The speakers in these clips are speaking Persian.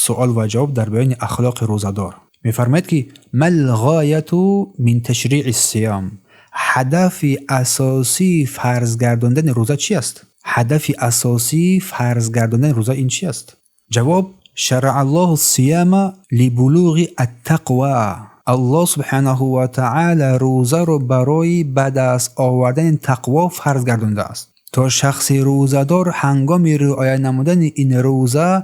سوال و جواب در بیان اخلاق روزدار. می‌فرماید که مل غایت من تشریع الصیام، هدف اساسی فرض گرداندن روزه چی است؟ هدف اساسی فرض گرداندن روزه این چی است؟ جواب: شرع الله الصيام لبلوغ التقوى. الله سبحانه و تعالی روزه رو برای به دست آوردن تقوا فرض گردانده است تا شخص روزه‌دار هنگام رعایت نمودن این روزه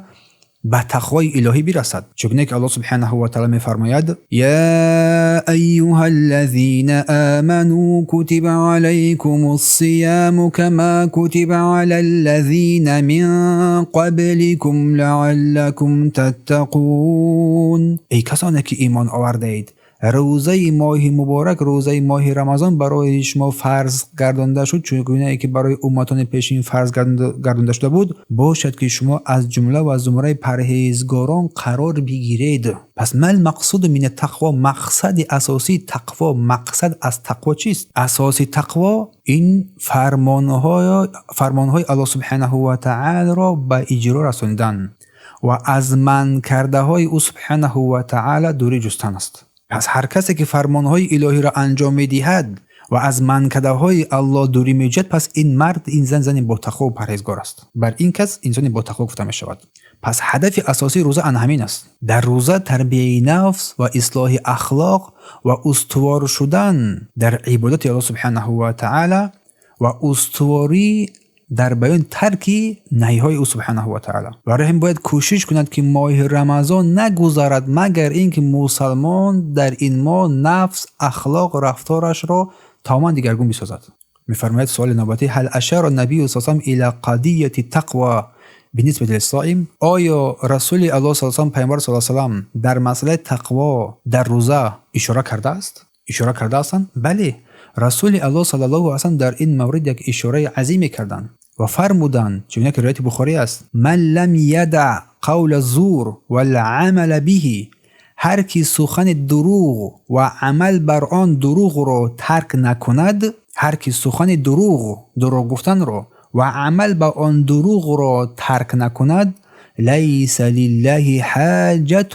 به تقوای الهی برسد. چون که الله سبحانه و تعالی می‌فرماید: یا ایها الذین آمنوا کتب علیکم الصیام کما کتب علی الذین من قبلکم لعلکم تتقون. ای کسانی که ایمان آورده اید، روزه ماه مبارک، روزه ماه رمضان برای شما فرض گردانده شد چگونه که برای امتان پیشین فرض گردانده شده بود، باشد که شما از جمله و زمره پرهیزگاران قرار بگیرید. پس ما المقصود من التقوا، مقصد اساسی تقوا، مقصد از تقوا چیست؟ اساسی تقوا این فرمانهای الله سبحانه و تعالی را به اجرا رساندن و از من کرده های او سبحانه و تعالی دوری جستن است. پس هر کسی که فرمانهای الهی را انجام می‌دهد و از منکده‌های الله دوری می‌جوید، پس این مرد، این زن با تقوا و پرهیزگار است. بر این کس انسان با تقوا گفته می‌شود. پس هدف اساسی روزه همین است. در روزه تربیت نفس و اصلاح اخلاق و استوار شدن در عبادت الله سبحانه و تعالی و استواری در بیان ترک نهی‌های او سبحانه و تعالی. برای هم باید کوشش کند که ماه رمضان نگذرد مگر اینکه مسلمان در این ماه نفس، اخلاق و رفتارش را تماما دیگرگون بسازد. می‌فرماید سوال نوبتی: هل اشار النبی صلی الله علیه و آله الی قضیه التقوى بالنسبه للصائم؟ آیا رسول الله صلی الله علیه و آله، پیامبر صلی الله علیه و آله در مسئله تقوا در روزه اشاره کرده است؟ اشاره کرده هستند؟ بله، رسول الله صلی الله علیه و آله در این مورد یک اشاره عظیمی کردند و فرمودند، چون که روایت بخاری است: من لم یدع قول الزور والعمل به، هر کی سخن دروغ و عمل بر آن دروغ را ترک نکند، هر کی سخن دروغ گفتن را و عمل بر آن دروغ را ترک نکند، لیس لله حاجة،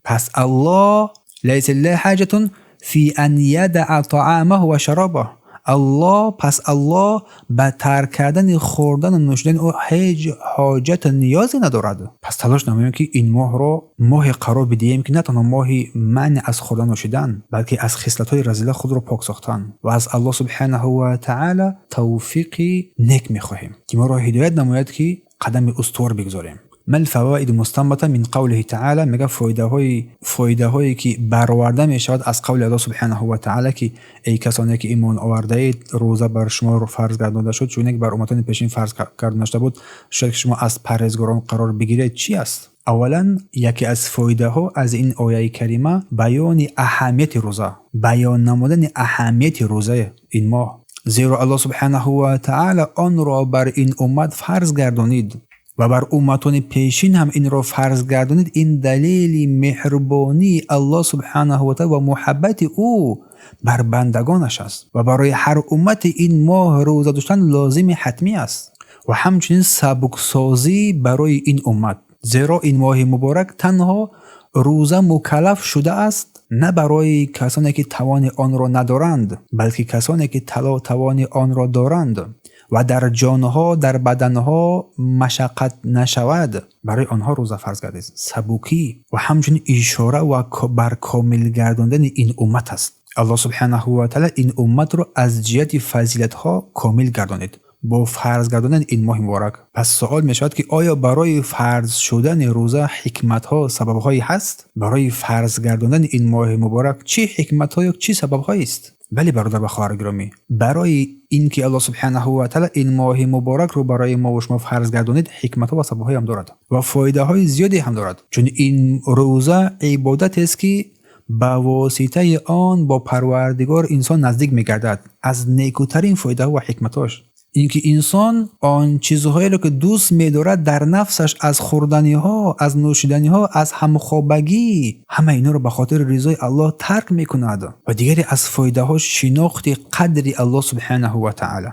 پس الله لیس لله حاجة فی ان یدع طعامه و شرابه. الله به ترک کردن خوردن و نوشیدن او هیچ حاجت نیازی ندارد. پس تلاش نماییم که این ماه را ماه قرار بدهیم که نه تنها ماه منع از خوردن و نوشیدن، بلکه از خصلت‌های رذیله خود را پاک ساختن و از الله سبحانه و تعالی توفیق نیک می‌خواهیم که ما را هدایت نماید که قدم استوار بگذاریم. ما الفوائد مستنبطه من قوله تعالی؟ میگه فایده هایی که برآورده می شود از قول الله سبحانه و تعالی که ای کسانی که ایمان آورده اید، روزه بر شما رو فرض گردانده شد چون که بر امتان پیشین فرض گردانده شده بود، شاید شما از پرهیزگاران قرار بگیرید. چی است؟ اولا یکی از فایده ها از این آیه کریمه بیان اهمیت روزه، بیان نمودن اهمیت روزه این ماه، زیرا الله سبحانه و تعالی آن را بر این امت فرض گردانید و بر امتان پیشین هم این را فرض گردانید. این دلیل مهربانی الله سبحانه و تعالی و محبت او بر بندگانش است و برای هر امت این ماه روزه داشتن لازم حتمی است و همچنین سبکسازی برای این امت، زیرا این ماه مبارک تنها روزه مکلف شده است نه برای کسانی که توان آن را ندارند، بلکه کسانی که توان آن را دارند و در جانها، در بدنها مشقت نشود، برای آنها روزه فرض گردید. سبکی و همچنین اشاره و بر کامل گرداندن این امت است. الله سبحانه و تعالی این امت را از جهت فضیلت ها کامل گردانید با فرض گرداندن این ماه مبارک. پس سوال می شود که آیا برای فرض شدن روزه حکمت ها، سبب هایی هست؟ برای فرض گرداندن این ماه مبارک چه حکمت ها یا چه سبب هایی است؟ بله برادر و خواهر گرامی، برای اینکه الله سبحانه و تعالی این ماه مبارک رو برای ما و شما فرض گردانید، حکمت ها و سبب های هم دارد و فایده های زیادی هم دارد، چون این روزه عبادت است که با واسطه آن با پروردگار انسان نزدیک می‌گردد. از نیکوترین فایده و حکمتاش اینکه انسان آن چیزهایی را که دوست می‌دارد در نفسش، از خوردنی ها، از نوشیدنی ها، از همخوابگی، همه اینا رو به خاطر رضای الله ترک می‌کند. و دیگری از فایده ها شناخت قدر الله سبحانه و تعالی،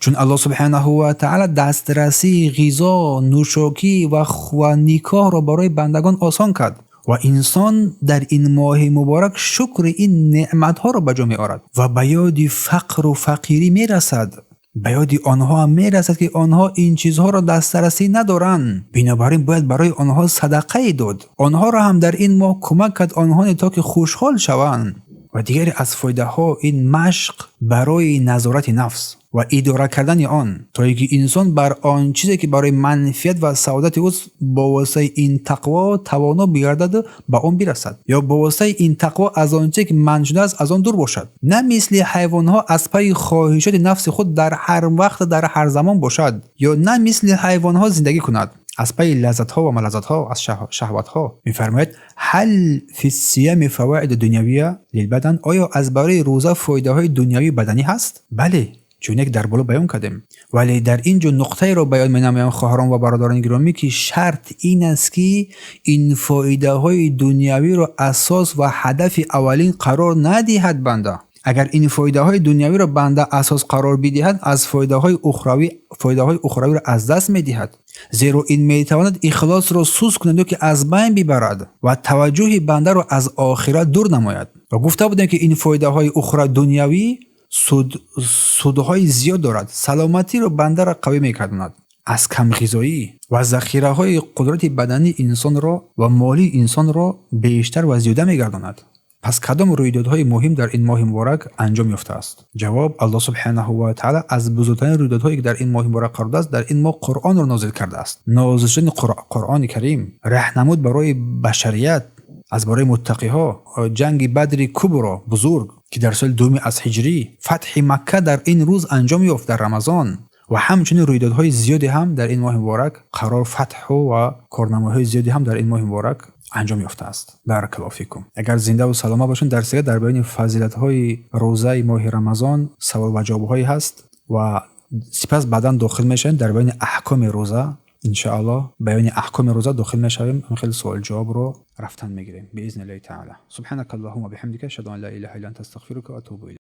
چون الله سبحانه و تعالی دسترسی غذا، نوشاکی و نیکاه را برای بندگان آسان کرد و انسان در این ماه مبارک شکر این نعمتها را به جا می آورد و به یاد فقر و فقیری می رسد. به یاد آنها هم می رسد که آنها این چیزها را دسترسی ندارند، بنابراین باید برای آنها صدقه داد. آنها را هم در این ماه کمک کرد آنها تا که خوشحال شوند. و دیگری از فایده ها این مشق برای نظارت نفس و اداره کردن آن، تا اینکه انسان بر آن چیزی که برای منفعت و سعادت اوست با واسطه این تقوا توانا بگردد به آن برسد، یا با واسطه این تقوا از آن چیزی که منع شده است از آن دور باشد. نه مثل حیوان ها از پی خواهشات نفس خود در هر وقت در هر زمان باشد، یا نه مثل حیوان ها زندگی کند از پی لذت ها و ملذات ها از شهوات ها. میفرماید هل فی الصیام فواید دنیویه للبدن، آیا از برای روزه فایده های دنیوی بدنی هست؟ بله، چون یک در بالا بیان کردیم، ولی در اینجا نقطه را بیان می‌نمایم خواهران و برادران گرامی که شرط این است که این فایده های دنیوی را اساس و هدف اولین قرار ندهد بنده. اگر این فایده های دنیوی را بنده اساس قرار بدهد، از فایده های اخروی را از دست می‌دهد، زیرا این میتواند اخلاص را سوس کند و که از بین ببرد و توجه بنده را از آخرت دور نماید. و گفته بودیم که این فایده های اخروی دنیوی سودهای زیاد دارد. سلامتی را بنده را قوی می‌کردند از کم غذایی و ذخیره های قدرت بدنی انسان را و مالی انسان را بیشتر و زیاده می‌گرداند. پس کدام رویدادهای مهم در این ماه مبارک انجام یافته است؟ جواب: الله سبحانه و تعالی از بزرگترین رویدادهایی که در این ماه مبارک قرار است، در این ماه قرآن را نازل کرده است. نازل شدن قرآن کریم راهنمود برای بشریت از برای متقی ها. جنگ بدر کبرا بزرگ که در سال 2 از هجری، فتح مکه در این روز انجام یافت در رمضان، و همچنین رویدادهای زیادی هم در این ماه مبارک قرار فتح و کارنامه‌های زیادی هم در این ماه مبارک انجام یافته است. بارک الله فیکم. اگر زنده و سلامت باشین، درس در بیان فضیلت‌های روزه ماه رمضان سوال و جواب‌هایی هست و سپس بعداً داخل میشن در بیان احکام روزه. ان شاء الله بیان احکام روزه داخل میشیم، خیلی سوال جواب رو رفتن میگیریم باذن الله تعالی. سبحانك اللهم وبحمدك اشهد ان لا اله الا انت استغفرك واتوب الیک.